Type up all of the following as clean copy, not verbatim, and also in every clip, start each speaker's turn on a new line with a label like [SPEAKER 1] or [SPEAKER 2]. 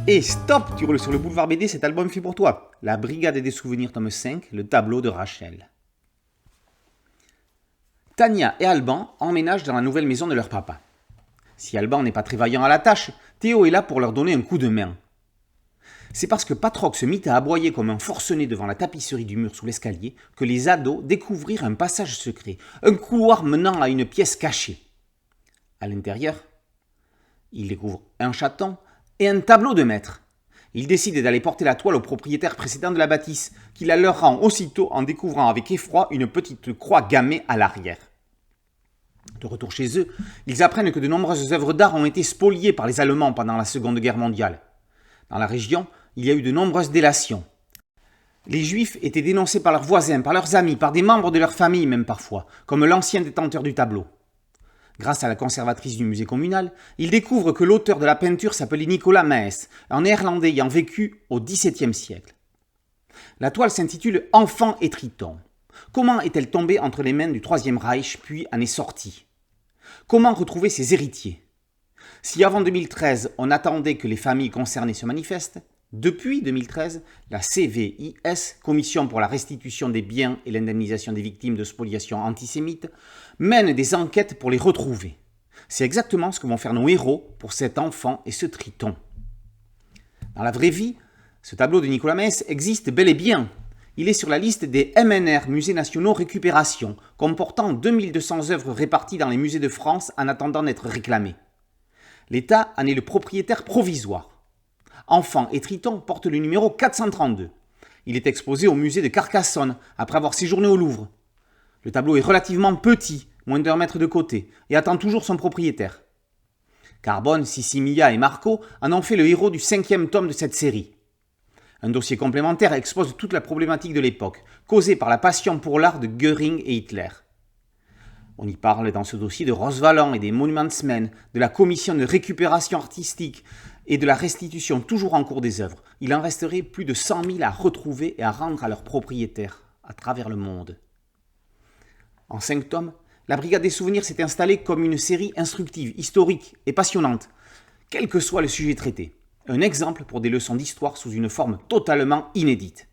[SPEAKER 1] Et stop, tu roules sur le boulevard BD, cet album fait pour toi. La Brigade des souvenirs, tome 5, le tableau de Rachel. Tania et Alban emménagent dans la nouvelle maison de leur papa. Si Alban n'est pas très vaillant à la tâche, Théo est là pour leur donner un coup de main. C'est parce que Patrock se mit à aboyer comme un forcené devant la tapisserie du mur sous l'escalier que les ados découvrirent un passage secret, un couloir menant à une pièce cachée. À l'intérieur, ils découvrent un chaton et un tableau de maître. Ils décident d'aller porter la toile au propriétaire précédent de la bâtisse, qui la leur rend aussitôt en découvrant avec effroi une petite croix gammée à l'arrière. De retour chez eux, ils apprennent que de nombreuses œuvres d'art ont été spoliées par les Allemands pendant la Seconde Guerre mondiale. Dans la région, il y a eu de nombreuses délations. Les Juifs étaient dénoncés par leurs voisins, par leurs amis, par des membres de leur famille même parfois, comme l'ancien détenteur du tableau. Grâce à la conservatrice du musée communal, ils découvrent que l'auteur de la peinture s'appelait Nicolas Maes, un néerlandais ayant vécu au XVIIe siècle. La toile s'intitule « Enfant et Triton ». Comment est-elle tombée entre les mains du Troisième Reich puis en est sortie? Comment retrouver ses héritiers? Si avant 2013, on attendait que les familles concernées se manifestent, depuis 2013, la CVIS, Commission pour la restitution des biens et l'indemnisation des victimes de spoliations antisémites, mène des enquêtes pour les retrouver. C'est exactement ce que vont faire nos héros pour cet enfant et ce triton. Dans la vraie vie, ce tableau de Nicolas Maes existe bel et bien. Il est sur la liste des MNR, Musées Nationaux Récupération, comportant 2200 œuvres réparties dans les musées de France en attendant d'être réclamées. L'État en est le propriétaire provisoire. Enfant et Triton porte le numéro 432. Il est exposé au musée de Carcassonne après avoir séjourné au Louvre. Le tableau est relativement petit, moins d'1 mètre de côté, et attend toujours son propriétaire. Carbone, Sissimia et Marco en ont fait le héros du 5e tome de cette série. Un dossier complémentaire expose toute la problématique de l'époque, causée par la passion pour l'art de Göring et Hitler. On y parle dans ce dossier de Rose Valland et des Monumentsmen, de la commission de récupération artistique et de la restitution toujours en cours des œuvres. Il en resterait plus de 100 000 à retrouver et à rendre à leurs propriétaires à travers le monde. En 5 tomes, la Brigade des souvenirs s'est installée comme une série instructive, historique et passionnante, quel que soit le sujet traité. Un exemple pour des leçons d'histoire sous une forme totalement inédite.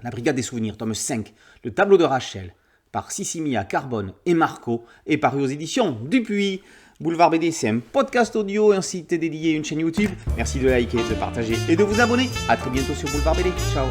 [SPEAKER 1] La Brigade des souvenirs, tome 5, le tableau de Rachel, par Sissimia, Carbone et Marco, est paru aux éditions Dupuis. Boulevard BD, c'est un podcast audio, un site dédié, une chaîne YouTube. Merci de liker, de partager et de vous abonner. A très bientôt sur Boulevard BD. Ciao.